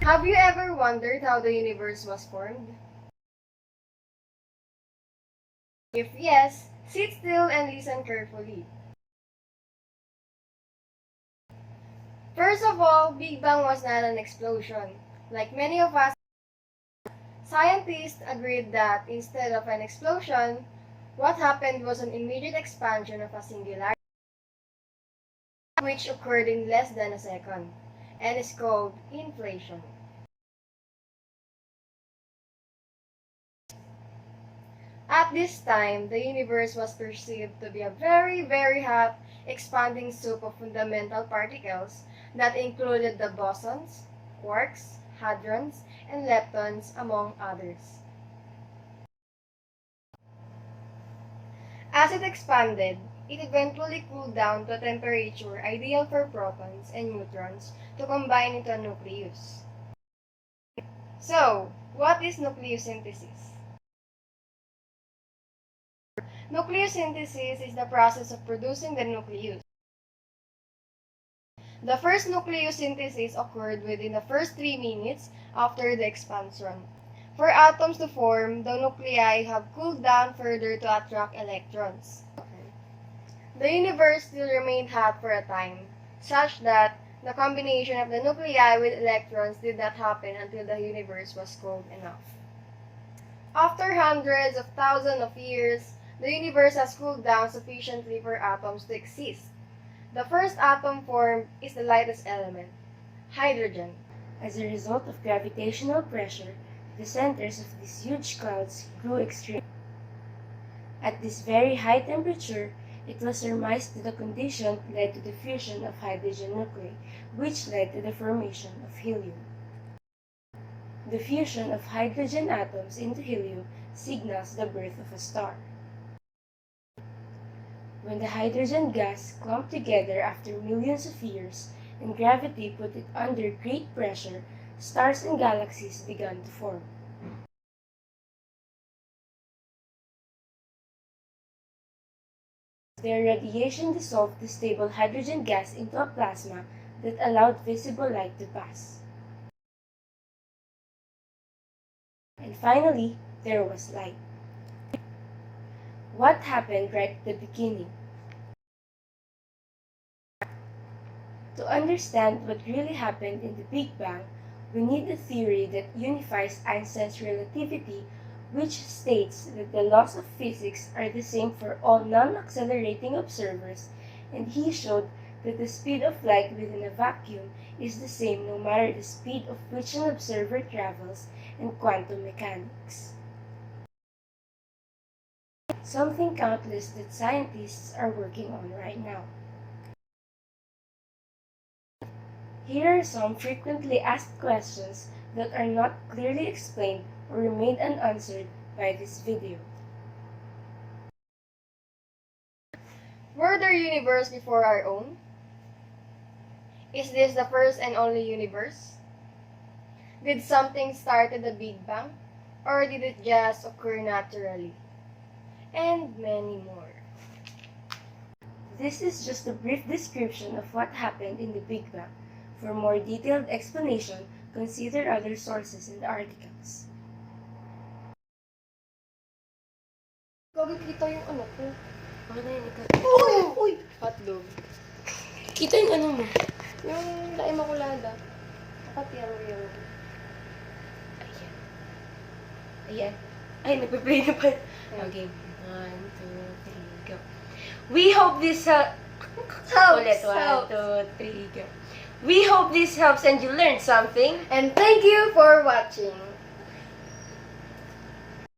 Have you ever wondered how the universe was formed? If yes, sit still and listen carefully. First of all, Big Bang was not an explosion. Like many of us, scientists agreed that instead of an explosion, what happened was an immediate expansion of a singularity, which occurred in less than a second, and is called inflation. At this time, the universe was perceived to be a very, very hot, expanding soup of fundamental particles that included the bosons, quarks, hadrons, and leptons, among others. As it expanded, it eventually cooled down to a temperature ideal for protons and neutrons to combine into a nucleus. So, what is nucleosynthesis? Nucleosynthesis is the process of producing the nucleus. The first nucleosynthesis occurred within the first 3 minutes after the expansion. For atoms to form, the nuclei have cooled down further to attract electrons. The universe still remained hot for a time, such that the combination of the nuclei with electrons did not happen until the universe was cold enough. After hundreds of thousands of years, the universe has cooled down sufficiently for atoms to exist. The first atom formed is the lightest element, hydrogen. As a result of gravitational pressure, the centers of these huge clouds grew extremely. At this very high temperature, it was surmised that the condition led to the fusion of hydrogen nuclei, which led to the formation of helium. The fusion of hydrogen atoms into helium signals the birth of a star. When the hydrogen gas clumped together after millions of years and gravity put it under great pressure, stars and galaxies began to form. Their radiation dissolved the stable hydrogen gas into a plasma that allowed visible light to pass. And finally, there was light. What happened right at the beginning? To understand what really happened in the Big Bang, we need a theory that unifies Einstein's relativity, which states that the laws of physics are the same for all non-accelerating observers, and he showed that the speed of light within a vacuum is the same no matter the speed of which an observer travels in quantum mechanics. Something countless that scientists are working on right now. Here are some frequently asked questions that are not clearly explained or remain unanswered by this video. Were there universe before our own? Is this the first and only universe? Did something start at the Big Bang? Or did it just occur naturally? And many more. This is just a brief description of what happened in the Big Bang. For more detailed explanation, consider other sources in the articles. Kita yung ano ko. Okay na yun, ikaw. Uy! Uy! Hotdog. Kita yung ano mo. Yung La Immaculada. Pati yung... Ayan. Ayan. Ay, nagpe-play na pa. Okay. 1, 2, 3, go. We hope this Ulit. 1, 2, 3, go. We hope this helps and you learned something. And thank you for watching.